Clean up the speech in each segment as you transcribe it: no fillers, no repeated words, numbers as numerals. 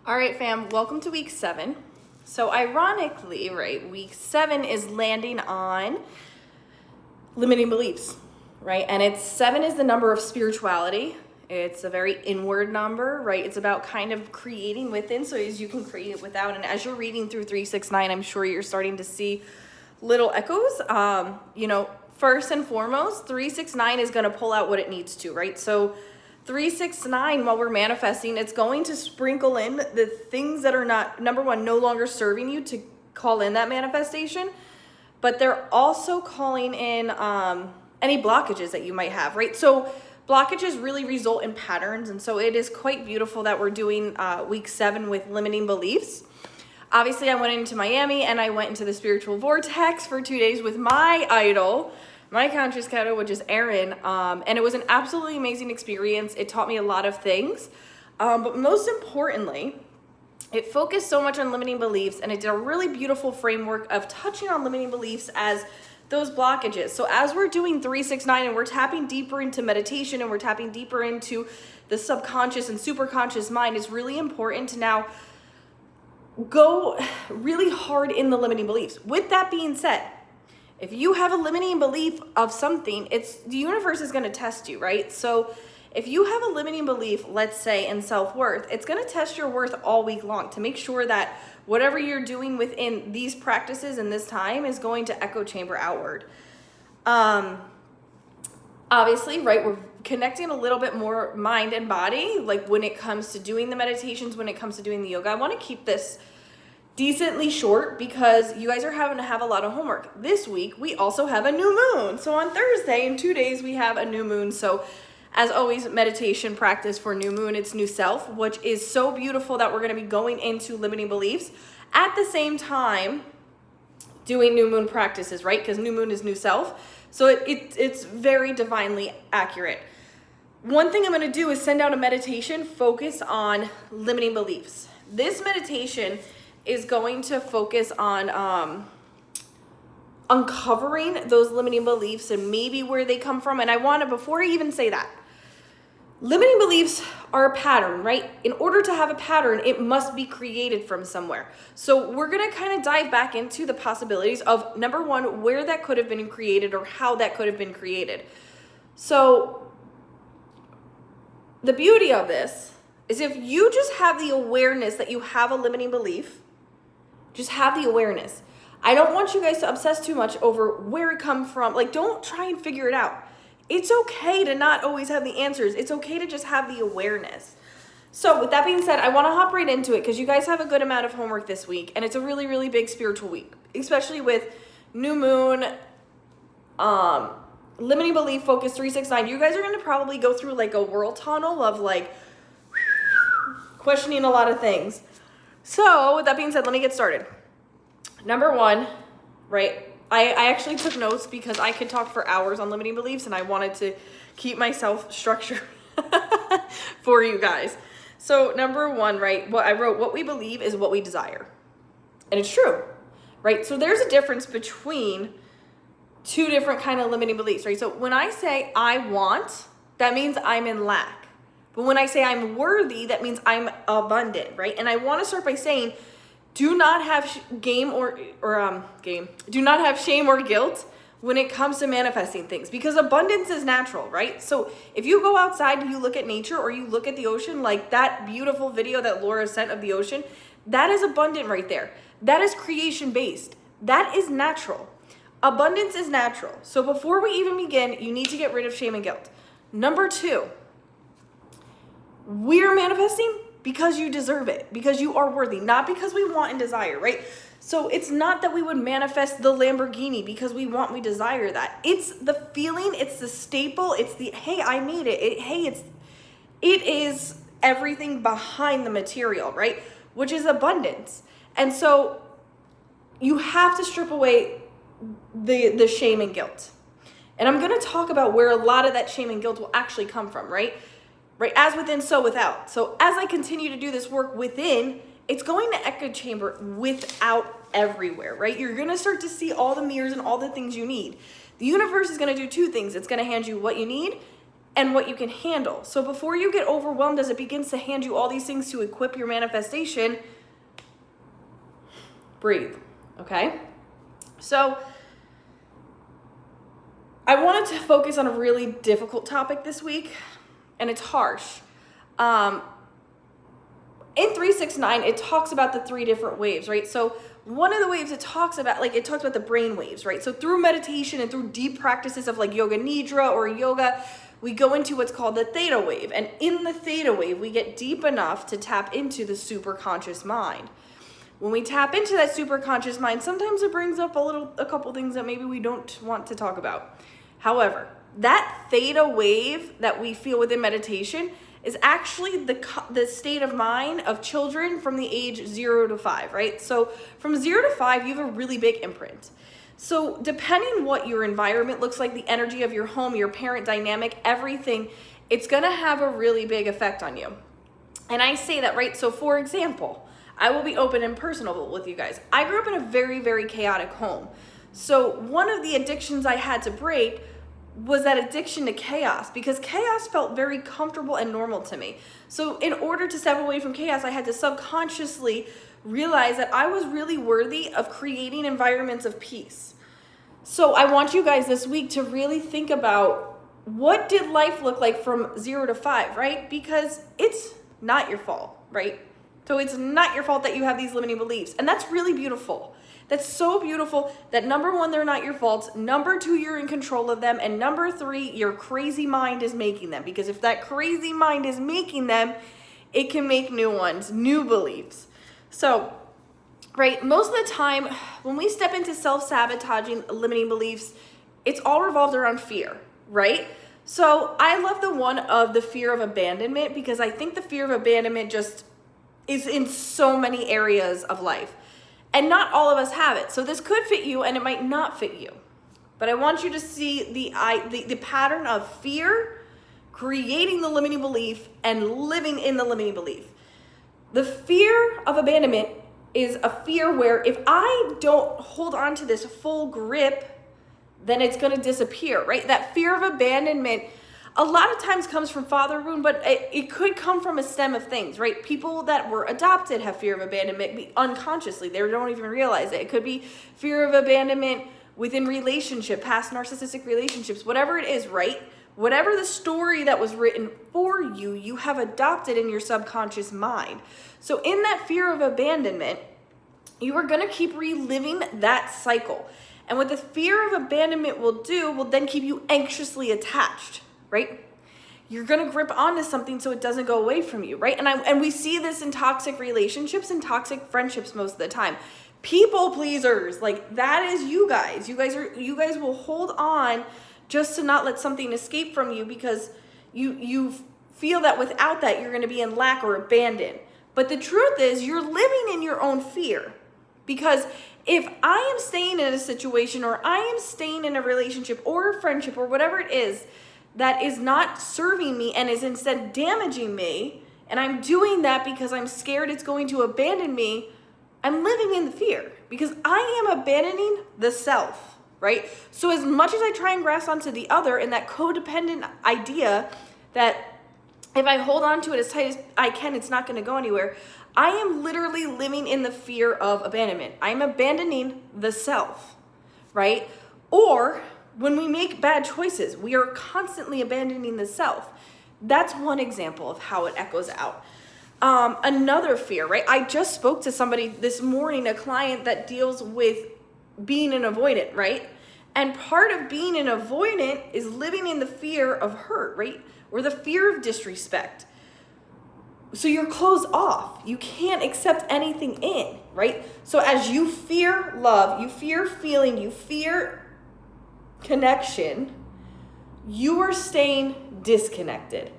All right, fam, welcome to week 7. So ironically, right, week 7 is landing on limiting beliefs, right? And 7 is the number of spirituality. It's a very inward number, right? It's about kind of creating within, so as you can create it without. And as you're reading through 369, I'm sure you're starting to see little echoes. First and foremost, 369 is going to pull out what it needs to, right? So 369, while we're manifesting, it's going to sprinkle in the things that are not, number one, no longer serving you to call in that manifestation, but they're also calling in any blockages that you might have, right? So blockages really result in patterns, and so it is quite beautiful that we're doing week 7 with limiting beliefs. Obviously, I went into Miami and I went into the spiritual vortex for 2 days with my idol, my conscious kiddo, which is Aaron, and it was an absolutely amazing experience. It taught me a lot of things, but most importantly, it focused so much on limiting beliefs, and it did a really beautiful framework of touching on limiting beliefs as those blockages. So as we're doing 369 and we're tapping deeper into meditation and we're tapping deeper into the subconscious and superconscious mind, it's really important to now go really hard in the limiting beliefs. With that being said, if you have a limiting belief of something, the universe is going to test you, right? So if you have a limiting belief, let's say in self-worth, it's going to test your worth all week long to make sure that whatever you're doing within these practices in this time is going to echo chamber outward. Obviously, right, we're connecting a little bit more mind and body, like when it comes to doing the meditations, when it comes to doing the yoga. I want to keep this decently short because you guys are having to have a lot of homework. This week, we also have a new moon. So on Thursday, in 2 days, we have a new moon. So as always, meditation practice for new moon, it's new self, which is so beautiful that we're going to be going into limiting beliefs at the same time doing new moon practices, right? Because new moon is new self. So it's very divinely accurate. One thing I'm going to do is send out a meditation focused on limiting beliefs. This meditation is going to focus on uncovering those limiting beliefs and maybe where they come from. And I want to, before I even say that, limiting beliefs are a pattern, right? In order to have a pattern, it must be created from somewhere. So we're going to kind of dive back into the possibilities of, number one, where that could have been created or how that could have been created. So the beauty of this is if you just have the awareness that you have a limiting belief, just have the awareness. I don't want you guys to obsess too much over where it comes from. Like, don't try and figure it out. It's okay to not always have the answers. It's okay to just have the awareness. So with that being said, I want to hop right into it because you guys have a good amount of homework this week, and it's a really, really big spiritual week, especially with new moon, limiting belief, focus 369. You guys are going to probably go through like a world tunnel of like questioning a lot of things. So with that being said, let me get started. Number one, right? I actually took notes because I could talk for hours on limiting beliefs and I wanted to keep myself structured for you guys. So number one, right? What I wrote, what we believe is what we desire. And it's true, right? So there's a difference between two different kind of limiting beliefs, right? So when I say I want, that means I'm in lack. But when I say I'm worthy, that means I'm abundant, right? And I want to start by saying, do not have shame or guilt when it comes to manifesting things, because abundance is natural, right? So if you go outside and you look at nature or you look at the ocean, like that beautiful video that Laura sent of the ocean, that is abundant right there. That is creation based. That is natural. Abundance is natural. So before we even begin, you need to get rid of shame and guilt. Number 2, we're manifesting because you deserve it, because you are worthy, not because we want and desire, right? So it's not that we would manifest the Lamborghini because we want, we desire that. It's the feeling, it's the staple, it's the, hey, I made it. It is everything behind the material, right? Which is abundance. And so you have to strip away the shame and guilt. And I'm going to talk about where a lot of that shame and guilt will actually come from, right? Right, as within, so without. So as I continue to do this work within, it's going to echo chamber without everywhere, right? You're going to start to see all the mirrors and all the things you need. The universe is going to do 2 things. It's going to hand you what you need and what you can handle. So before you get overwhelmed as it begins to hand you all these things to equip your manifestation, breathe, okay? So I wanted to focus on a really difficult topic this week, and it's harsh. In 369, it talks about the 3 different waves, right? So one of the waves it talks about the brain waves, right? So through meditation and through deep practices of like yoga nidra or yoga, we go into what's called the theta wave. And in the theta wave, we get deep enough to tap into the superconscious mind. When we tap into that superconscious mind, sometimes it brings up a couple things that maybe we don't want to talk about. However, that theta wave that we feel within meditation is actually the state of mind of children from the age 0 to 5, right? So from 0 to 5, you have a really big imprint. So depending what your environment looks like, the energy of your home, your parent dynamic, everything, it's gonna have a really big effect on you. And I say that, right? So for example, I will be open and personal with you guys. I grew up in a very, very chaotic home. So one of the addictions I had to break was that addiction to chaos, because chaos felt very comfortable and normal to me. So in order to step away from chaos, I had to subconsciously realize that I was really worthy of creating environments of peace. So I want you guys this week to really think about, what did life look like from 0 to 5, right? Because it's not your fault, right? So it's not your fault that you have these limiting beliefs. And that's really beautiful. That's so beautiful that number 1, they're not your faults. Number 2, you're in control of them. And number 3, your crazy mind is making them. Because if that crazy mind is making them, it can make new ones, new beliefs. So, right, most of the time when we step into self-sabotaging limiting beliefs, it's all revolved around fear, right? So I love the one of the fear of abandonment, because I think the fear of abandonment just is in so many areas of life. And not all of us have it. So this could fit you and it might not fit you. But I want you to see the pattern of fear, creating the limiting belief, and living in the limiting belief. The fear of abandonment is a fear where if I don't hold on to this full grip, then it's going to disappear, right? That fear of abandonment a lot of times comes from father wound, but it could come from a stem of things, right? People that were adopted have fear of abandonment unconsciously. They don't even realize it. It could be fear of abandonment within relationship, past narcissistic relationships, whatever it is, right? Whatever the story that was written for you, you have adopted in your subconscious mind. So in that fear of abandonment, you are going to keep reliving that cycle. And what the fear of abandonment will do will then keep you anxiously attached, right? You're going to grip onto something so it doesn't go away from you, right? And we see this in toxic relationships and toxic friendships most of the time. People pleasers, like that is you guys. You guys will hold on just to not let something escape from you, because you feel that without that you're going to be in lack or abandoned. But the truth is, you're living in your own fear. Because if I am staying in a situation, or I am staying in a relationship or a friendship or whatever it is that is not serving me and is instead damaging me, and I'm doing that because I'm scared it's going to abandon me, I'm living in the fear, because I am abandoning the self, right? So as much as I try and grasp onto the other and that codependent idea that if I hold on to it as tight as I can, it's not going to go anywhere, I am literally living in the fear of abandonment. I'm abandoning the self, right? Or when we make bad choices, we are constantly abandoning the self. That's one example of how it echoes out. Another fear, right? I just spoke to somebody this morning, a client that deals with being an avoidant, right? And part of being an avoidant is living in the fear of hurt, right? Or the fear of disrespect. So you're closed off. You can't accept anything in, right? So as you fear love, you fear feeling, you fear connection, you are staying disconnected.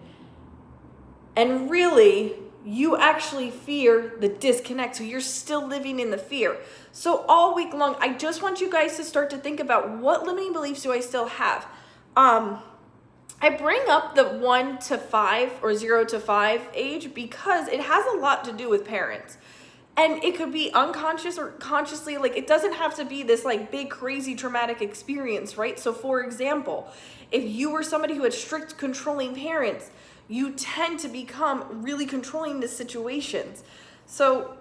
And really, you actually fear the disconnect. So you're still living in the fear. So all week long, I just want you guys to start to think about, what limiting beliefs do I still have? I bring up the 1 to 5 or 0 to 5 age because it has a lot to do with parents. And it could be unconscious or consciously, like it doesn't have to be this like big, crazy, traumatic experience, right? So for example, if you were somebody who had strict, controlling parents, you tend to become really controlling the situations. So,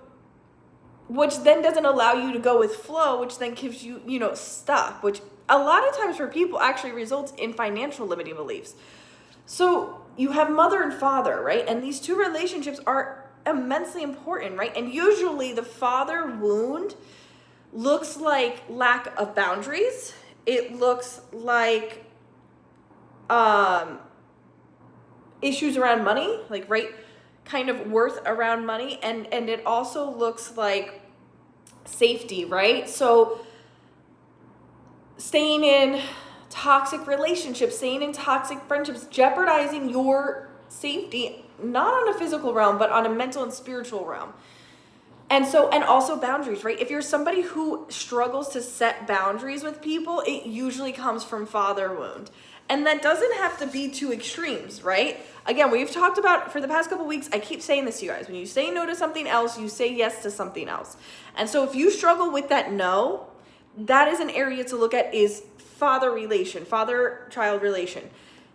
which then doesn't allow you to go with flow, which then keeps you, stuck, which a lot of times for people actually results in financial limiting beliefs. So you have mother and father, right? And these two relationships are immensely important, right? And usually the father wound looks like lack of boundaries. It looks like issues around money, like right, kind of worth around money, and it also looks like safety, right? So staying in toxic relationships, staying in toxic friendships, jeopardizing your safety, not on a physical realm, but on a mental and spiritual realm. And also boundaries, right? If you're somebody who struggles to set boundaries with people, it usually comes from father wound. And that doesn't have to be two extremes, right? Again, we've talked about for the past couple weeks, I keep saying this to you guys. When you say no to something else, you say yes to something else. And so if you struggle with that no, that is an area to look at, is father-child relation.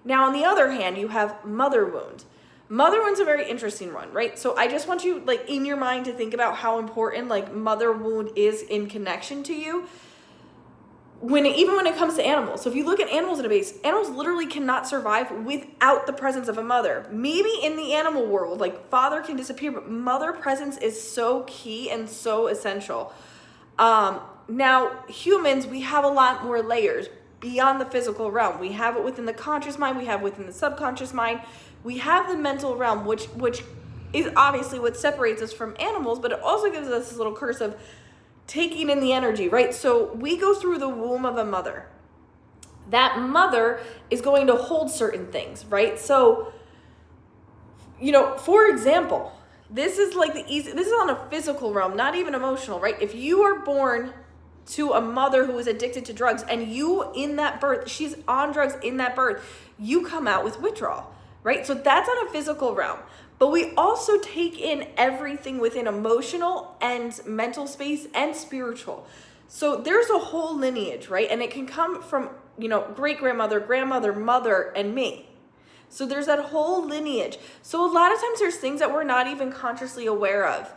Now, on the other hand, you have mother wound. Mother wound's a very interesting one, right? So I just want you, like, in your mind to think about how important, like, mother wound is in connection to you. Even when it comes to animals. So if you look at animals in a base, animals literally cannot survive without the presence of a mother. Maybe in the animal world, like, father can disappear, but mother presence is so key and so essential. Now, humans, we have a lot more layers beyond the physical realm. We have it within the conscious mind. We have within the subconscious mind. We have the mental realm, which is obviously what separates us from animals, but it also gives us this little curse of taking in the energy, right? So we go through the womb of a mother. That mother is going to hold certain things, right? So, for example, this is on a physical realm, not even emotional, right? If you are born to a mother who is addicted to drugs and you in that birth, she's on drugs in that birth, you come out with withdrawal, right? So that's on a physical realm. But we also take in everything within emotional and mental space and spiritual. So there's a whole lineage, right? And it can come from, great-grandmother, grandmother, mother, and me. So there's that whole lineage. So a lot of times there's things that we're not even consciously aware of.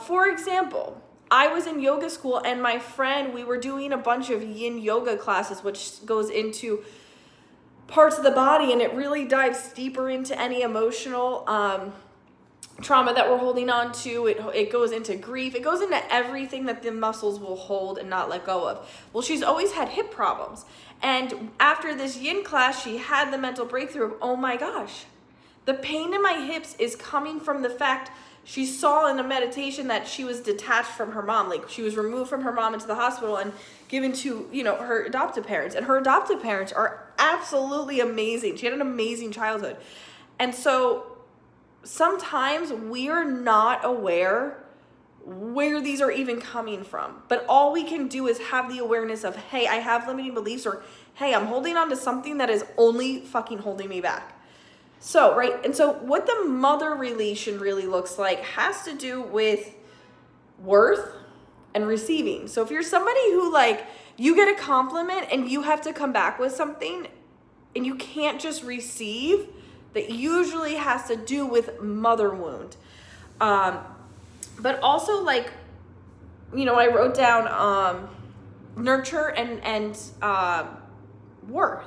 For example, I was in yoga school and my friend, we were doing a bunch of yin yoga classes, which goes into parts of the body, and it really dives deeper into any emotional trauma that we're holding on to. It goes into grief. It goes into everything that the muscles will hold and not let go of. Well, she's always had hip problems. And after this yin class, she had the mental breakthrough of, oh my gosh, the pain in my hips is coming from the fact she saw in a meditation that she was detached from her mom. Like, she was removed from her mom into the hospital and given to, her adoptive parents. And her adoptive parents are absolutely amazing. She had an amazing childhood. And so sometimes we're not aware where these are even coming from. But all we can do is have the awareness of, hey, I have limiting beliefs, or hey, I'm holding on to something that is only fucking holding me back. So, right, and so what the mother relation really looks like has to do with worth and receiving. So if you're somebody who, like, you get a compliment and you have to come back with something and you can't just receive, that usually has to do with mother wound. But also, like, I wrote down nurture and worth,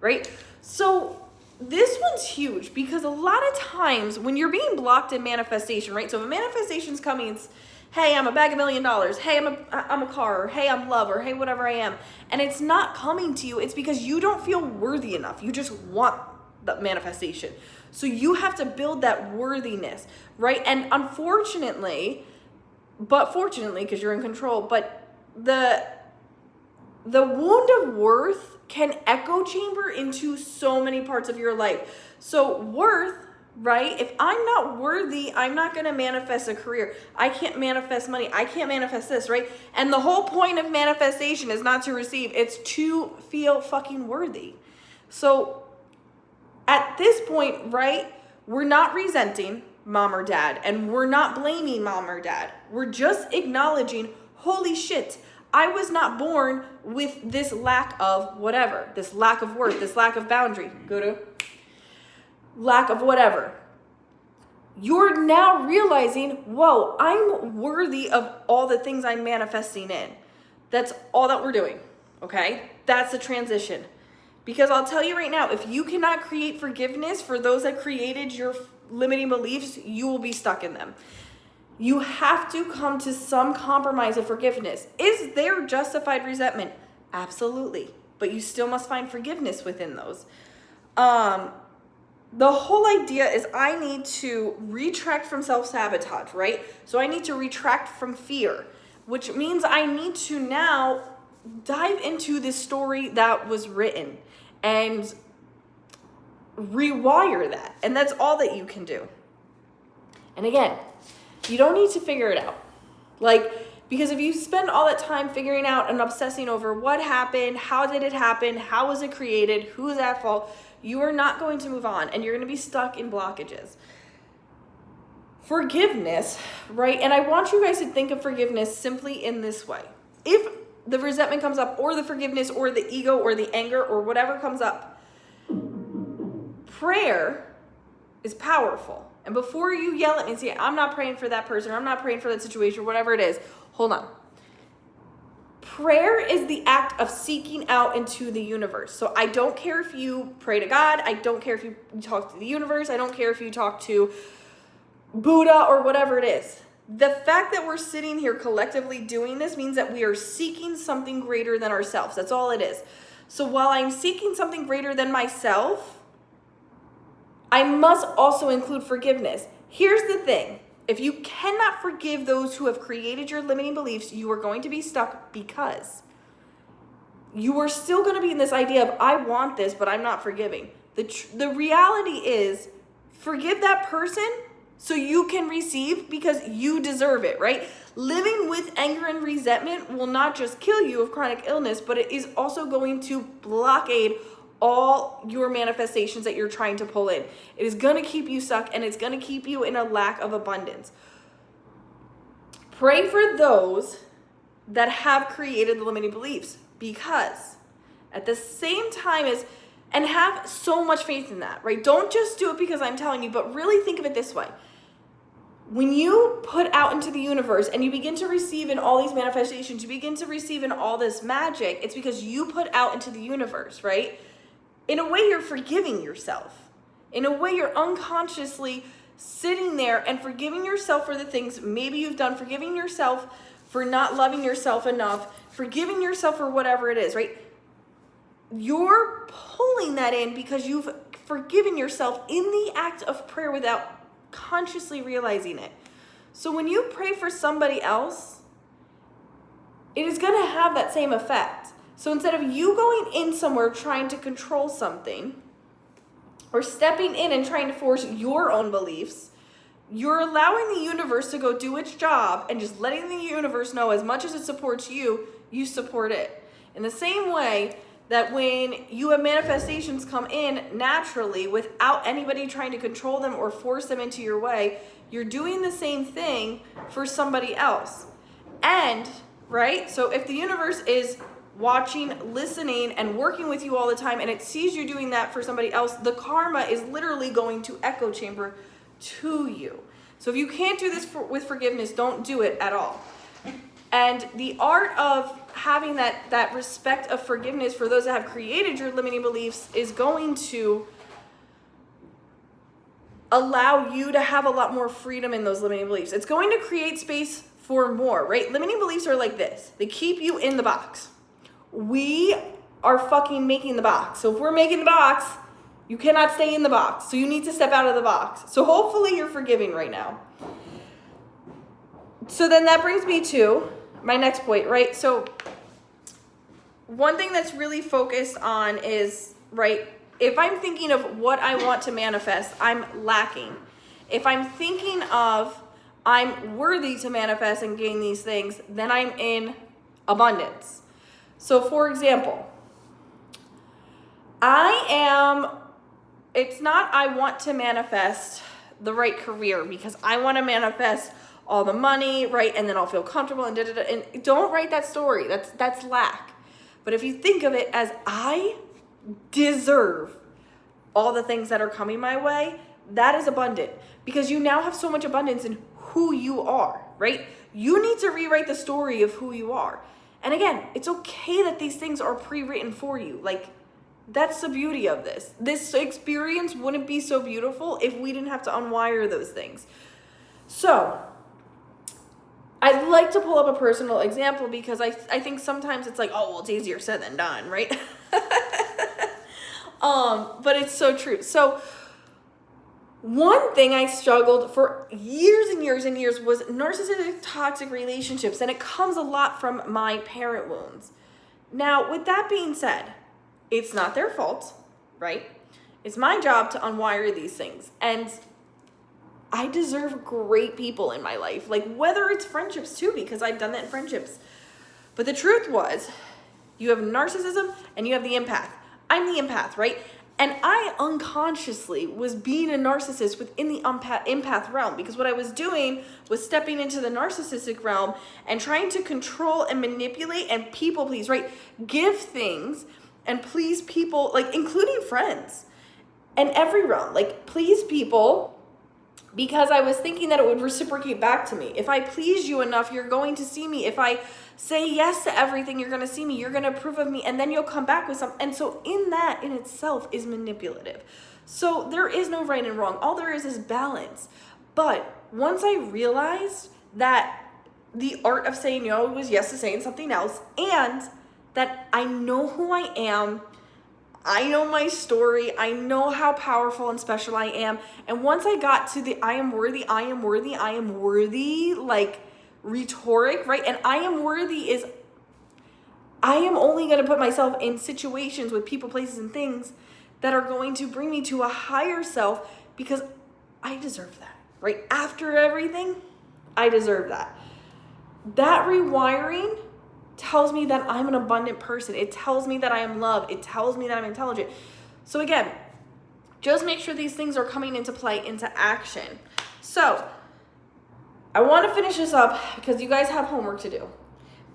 right? So this one's huge because a lot of times when you're being blocked in manifestation, right? So if a manifestation's coming, it's, hey, I'm a bag of $1 million. Hey, I'm a car. Or, hey, I'm love. Or hey, whatever I am. And it's not coming to you. It's because you don't feel worthy enough. You just want the manifestation. So you have to build that worthiness, right? And fortunately, because you're in control, but the wound of worth can echo chamber into so many parts of your life. So worth, right? If I'm not worthy, I'm not going to manifest a career. I can't manifest money. I can't manifest this, right? And the whole point of manifestation is not to receive. It's to feel fucking worthy. So at this point, right, we're not resenting. mom or dad, and we're not blaming mom or dad. We're just acknowledging, holy shit, I was not born with this lack of whatever, this lack of worth, this lack of boundary, lack of whatever. You're now realizing, whoa, I'm worthy of all the things I'm manifesting in. That's all that we're doing, okay? That's the transition. Because I'll tell you right now, if you cannot create forgiveness for those that created your limiting beliefs, you will be stuck in them. You have to come to some compromise of forgiveness. Is there justified resentment? Absolutely. But you still must find forgiveness within those. The whole idea is I need to retract from self-sabotage, right? So I need to retract from fear, which means I need to now dive into this story that was written and rewire that. And that's all that you can do. And again, you don't need to figure it out. Because if you spend all that time figuring out and obsessing over what happened, how did it happen, how was it created, who's at fault, you are not going to move on and you're going to be stuck in blockages. Forgiveness, right? And I want you guys to think of forgiveness simply in this way. If the resentment comes up, or the forgiveness, or the ego, or the anger, or whatever comes up, prayer is powerful. And before you yell at me and say, I'm not praying for that person, or I'm not praying for that situation, whatever it is, hold on. Prayer is the act of seeking out into the universe. So I don't care if you pray to God. I don't care if you talk to the universe. I don't care if you talk to Buddha or whatever it is. The fact that we're sitting here collectively doing this means that we are seeking something greater than ourselves. That's all it is. So while I'm seeking something greater than myself, I must also include forgiveness. Here's the thing. If you cannot forgive those who have created your limiting beliefs, you are going to be stuck because you are still going to be in this idea of, I want this, but I'm not forgiving. The reality is, forgive that person so you can receive because you deserve it, right? Living with anger and resentment will not just kill you of chronic illness, but it is also going to blockade all your manifestations that you're trying to pull in. It is going to keep you stuck and it's going to keep you in a lack of abundance. Pray for those that have created the limiting beliefs, because at the same time and have so much faith in that, right? Don't just do it because I'm telling you, but really think of it this way. When you put out into the universe and you begin to receive in all these manifestations, you begin to receive in all this magic, it's because you put out into the universe, right? In a way, you're forgiving yourself. In a way, you're unconsciously sitting there and forgiving yourself for the things maybe you've done, forgiving yourself for not loving yourself enough, forgiving yourself for whatever it is, right? You're pulling that in because you've forgiven yourself in the act of prayer without consciously realizing it. So when you pray for somebody else, it is going to have that same effect. So instead of you going in somewhere trying to control something or stepping in and trying to force your own beliefs, you're allowing the universe to go do its job and just letting the universe know as much as it supports you, you support it. In the same way that when you have manifestations come in naturally without anybody trying to control them or force them into your way, you're doing the same thing for somebody else. And, right, so if the universe is watching, listening, and working with you all the time, and it sees you doing that for somebody else, the karma is literally going to echo chamber to you. So if you can't do this with forgiveness, don't do it at all. And the art of having that respect of forgiveness for those that have created your limiting beliefs is going to allow you to have a lot more freedom in those limiting beliefs. It's going to create space for more, right? Limiting beliefs are like this. They keep you in the box. We are fucking making the box. So if we're making the box, you cannot stay in the box. So you need to step out of the box. So hopefully you're forgiving right now. So then that brings me to my next point, right? So one thing that's really focused on is, right, if I'm thinking of what I want to manifest, I'm lacking. If I'm thinking of I'm worthy to manifest and gain these things, then I'm in abundance. So for example, it's not I want to manifest the right career because I want to manifest all the money, right? And then I'll feel comfortable and da-da-da. And don't write that story. That's lack. But if you think of it as I deserve all the things that are coming my way, that is abundant because you now have so much abundance in who you are, right? You need to rewrite the story of who you are. And again, it's okay that these things are pre-written for you. Like, that's the beauty of this. This experience wouldn't be so beautiful if we didn't have to unwire those things. So, I'd like to pull up a personal example because I think sometimes it's like, oh, well, it's easier said than done, right? But it's so true. So, one thing I struggled for years and years and years was narcissistic toxic relationships, and it comes a lot from my parent wounds. Now, with that being said, it's not their fault, right? It's my job to unwire these things, and I deserve great people in my life, like whether it's friendships too, because I've done that in friendships. But the truth was, you have narcissism and you have the empath. I'm the empath, right? And I unconsciously was being a narcissist within the empath realm because what I was doing was stepping into the narcissistic realm and trying to control and manipulate and people please, right? Give things and please people, like including friends and every realm, like please people because I was thinking that it would reciprocate back to me. If I please you enough, you're going to see me. If I say yes to everything, you're going to see me. You're going to approve of me. And then you'll come back with something. And so in that in itself is manipulative. So there is no right and wrong. All there is balance. But once I realized that the art of saying no was yes to saying something else, and that I know who I am, I know my story, I know how powerful and special I am. And once I got to the I am worthy, like rhetoric, right? And I am worthy is I am only going to put myself in situations with people, places, and things that are going to bring me to a higher self because I deserve that, right? After everything, I deserve that. That rewiring tells me that I'm an abundant person. It tells me that I am loved. It tells me that I'm intelligent. So again, just make sure these things are coming into play, into action. So I want to finish this up because you guys have homework to do.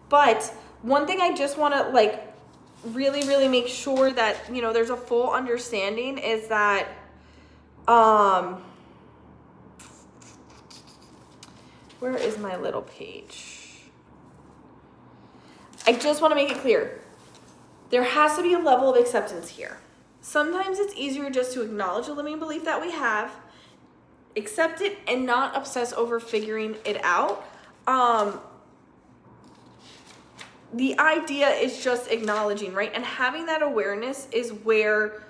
But one thing I just want to like really, really make sure that, you know, there's a full understanding is that, where is my little page? I just want to make it clear. There has to be a level of acceptance here. Sometimes it's easier just to acknowledge a limiting belief that we have, accept it, and not obsess over figuring it out. The idea is just acknowledging, right? And having that awareness is where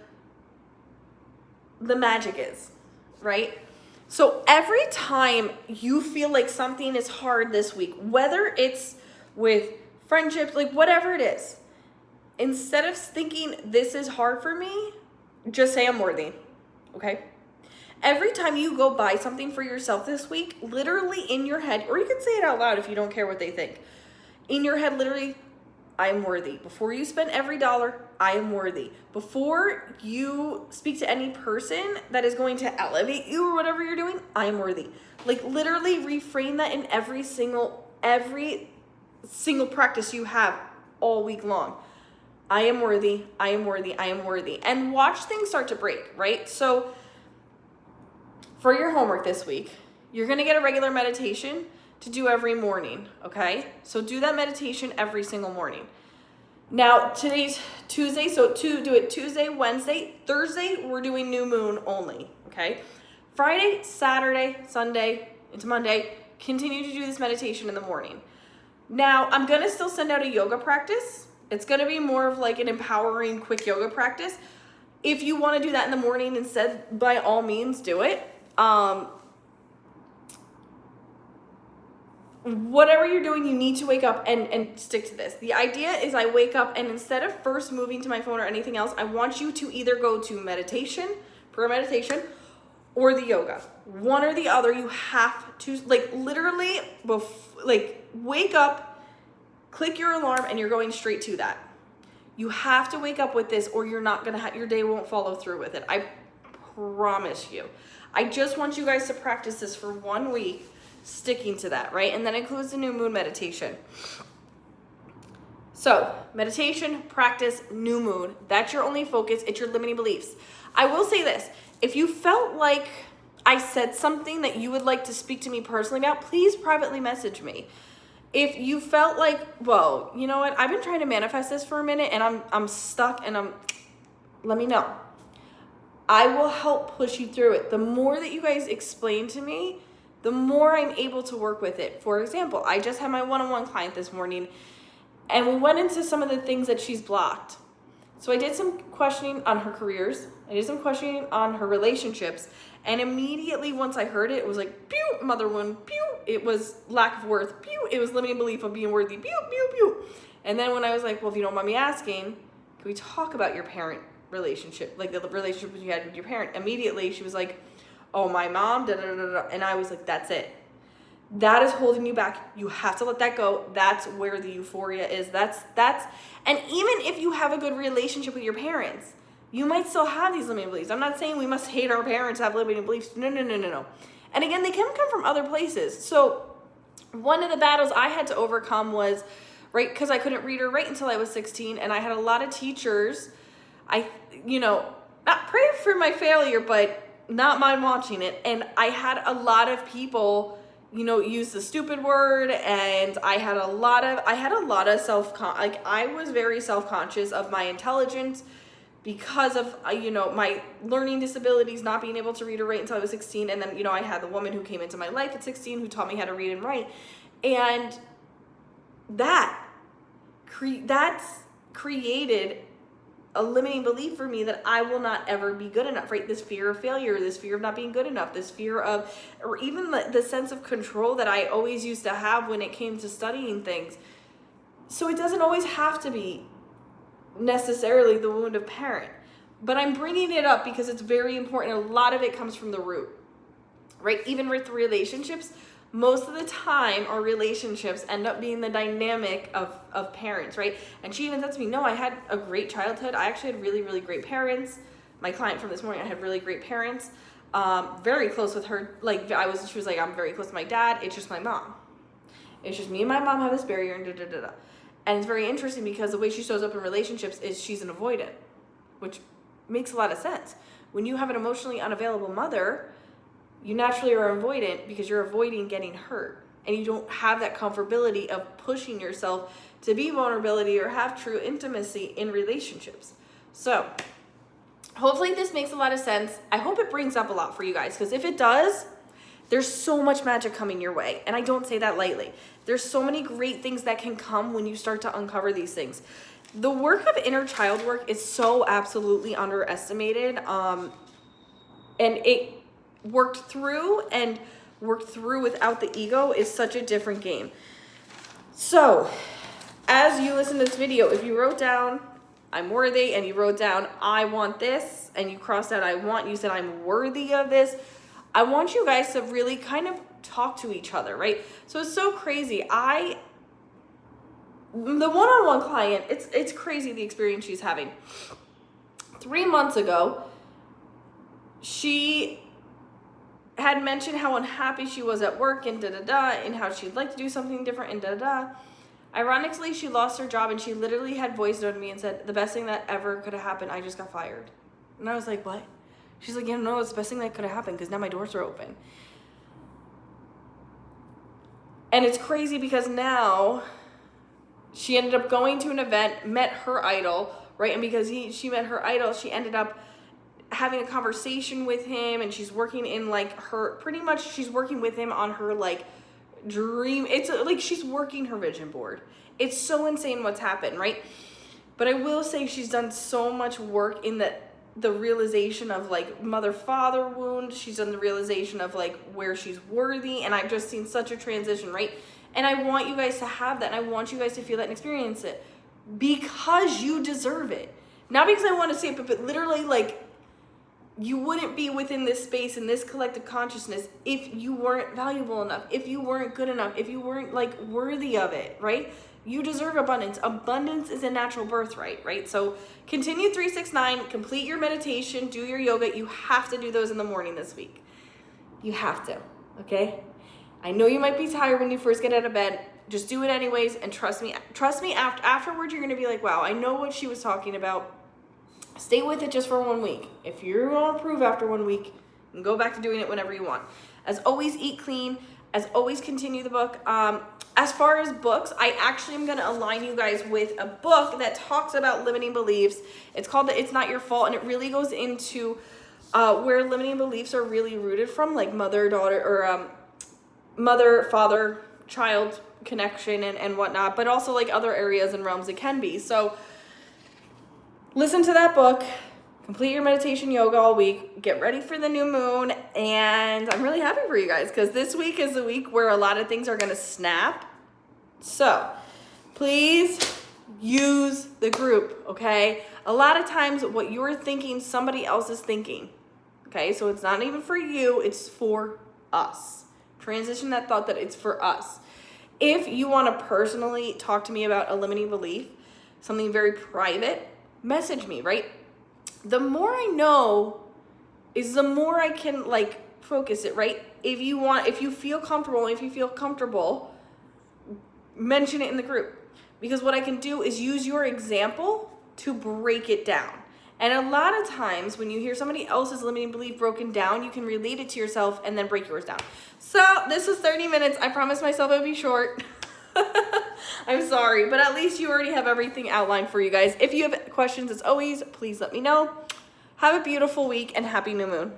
the magic is, right? So every time you feel like something is hard this week, whether it's with friendships, like whatever it is, instead of thinking this is hard for me, just say I'm worthy, okay? Every time you go buy something for yourself this week, literally in your head, or you can say it out loud if you don't care what they think. In your head, literally, I am worthy. Before you spend every dollar, I am worthy. Before you speak to any person that is going to elevate you or whatever you're doing, I am worthy. Like literally reframe that in every single practice you have all week long. I am worthy, I am worthy, I am worthy. And watch things start to break, right? So for your homework this week, you're going to get a regular meditation to do every morning, okay? So do that meditation every single morning. Now, today's Tuesday, so do it Tuesday, Wednesday, Thursday, we're doing new moon only, okay? Friday, Saturday, Sunday, into Monday, continue to do this meditation in the morning. Now, I'm going to still send out a yoga practice. It's going to be more of like an empowering, quick yoga practice. If you want to do that in the morning instead, by all means, do it. Whatever you're doing, you need to wake up and stick to this. The idea is I wake up and instead of first moving to my phone or anything else, I want you to either go to meditation, prayer meditation, or the yoga. One or the other. You have to like literally wake up, click your alarm, and you're going straight to that. You have to wake up with this or you're not going to your day won't follow through with it. I promise you. I just want you guys to practice this for 1 week, sticking to that, right? And that includes the new moon meditation. So, meditation, practice, new moon. That's your only focus. It's your limiting beliefs. I will say this. If you felt like I said something that you would like to speak to me personally about, please privately message me. If you felt like, well, you know what? I've been trying to manifest this for a minute and I'm stuck and let me know. I will help push you through it. The more that you guys explain to me, the more I'm able to work with it. For example, I just had my one-on-one client this morning and we went into some of the things that she's blocked. So I did some questioning on her careers. I did some questioning on her relationships. And immediately once I heard it, it was like, pew, mother wound, pew. It was lack of worth, pew. It was limiting belief of being worthy, pew, pew, pew. And then when I was like, well, if you don't mind me asking, can we talk about your parent relationship? Like the relationship you had with your parent. Immediately she was like, oh, my mom, da, da, da, da. And I was like, that's it. That is holding you back. You have to let that go. That's where the euphoria is. That's, and even if you have a good relationship with your parents, you might still have these limiting beliefs. I'm not saying we must hate our parents, have limiting beliefs. No. And again, they can come from other places. So one of the battles I had to overcome was, right, because I couldn't read or write until I was 16, and I had a lot of teachers, not pray for my failure, but not mind watching it. And I had a lot of people use the stupid word, and I had a lot of I was very self-conscious of my intelligence because of my learning disabilities, not being able to read or write until I was 16. And then I had the woman who came into my life at 16 who taught me how to read and write, and that's created a limiting belief for me that I will not ever be good enough, right? This fear of failure, this fear of not being good enough, this fear of, or even the sense of control that I always used to have when it came to studying things. So it doesn't always have to be necessarily the wound of parent, but I'm bringing it up because it's very important. A lot of it comes from the root, right? Even with relationships, most of the time our relationships end up being the dynamic of parents, right? And she even said to me, no, I had a great childhood. I actually had really, really great parents. My client from this morning, I had really great parents. Very close with her. She was like, I'm very close to my dad. It's just my mom. It's just me and my mom have this barrier and da-da-da-da. And it's very interesting because the way she shows up in relationships is she's an avoidant, which makes a lot of sense. When you have an emotionally unavailable mother, you naturally are avoidant because you're avoiding getting hurt, and you don't have that comfortability of pushing yourself to be vulnerability or have true intimacy in relationships. So hopefully this makes a lot of sense. I hope it brings up a lot for you guys, because if it does, there's so much magic coming your way. And I don't say that lightly. There's so many great things that can come when you start to uncover these things. The work of inner child work is so absolutely underestimated. And it worked through without the ego is such a different game. So as you listen to this video, if you wrote down I'm worthy, and you wrote down I want this, and you crossed out I want, you said I'm worthy of this, I want you guys to really kind of talk to each other, right? So it's so crazy. The one-on-one client, it's crazy the experience she's having. 3 months ago, she had mentioned how unhappy she was at work and da-da-da, and how she'd like to do something different and da-da-da. Ironically, she lost her job, and she literally had voice noted me and said, the best thing that ever could have happened, I just got fired. And I was like, what? She's like, yeah, no, it's the best thing that could have happened because now my doors are open. And it's crazy because now she ended up going to an event, met her idol, right? And because she met her idol, she ended up having a conversation with him, and she's working in she's working with him on her dream. It's she's working her vision board. It's so insane what's happened, right? But I will say she's done so much work in the realization of mother-father wound. She's done the realization of where she's worthy, and I've just seen such a transition, right? And I want you guys to have that, and I want you guys to feel that and experience it because you deserve it. Not because I want to say it, but literally you wouldn't be within this space and this collective consciousness if you weren't valuable enough, if you weren't good enough, if you weren't worthy of it, right? You deserve abundance. Abundance is a natural birthright, right? So continue 369, complete your meditation, do your yoga. You have to do those in the morning this week. You have to, okay? I know you might be tired when you first get out of bed. Just do it anyways, and trust me, afterwards you're gonna be like, wow, I know what she was talking about. Stay with it just for 1 week. If you're gonna improve after 1 week, you can go back to doing it whenever you want. As always, eat clean. As always, continue the book. As far as books, I actually am gonna align you guys with a book that talks about limiting beliefs. It's called It's Not Your Fault, and it really goes into where limiting beliefs are really rooted from, like mother-daughter or mother-father-child connection and whatnot, but also like other areas and realms it can be. So listen to that book, complete your meditation yoga all week, get ready for the new moon, and I'm really happy for you guys because this week is the week where a lot of things are going to snap. So please use the group, okay? A lot of times what you're thinking, somebody else is thinking, okay? So it's not even for you, it's for us. Transition that thought that it's for us. If you want to personally talk to me about a limiting belief, something very private, message me, right? The more I know is the more I can like focus it, right? If you feel comfortable, mention it in the group. Because what I can do is use your example to break it down. And a lot of times when you hear somebody else's limiting belief broken down, you can relate it to yourself and then break yours down. So this was 30 minutes. I promised myself it would be short. I'm sorry, but at least you already have everything outlined for you guys. If you have questions, as always, please let me know. Have a beautiful week and happy new moon.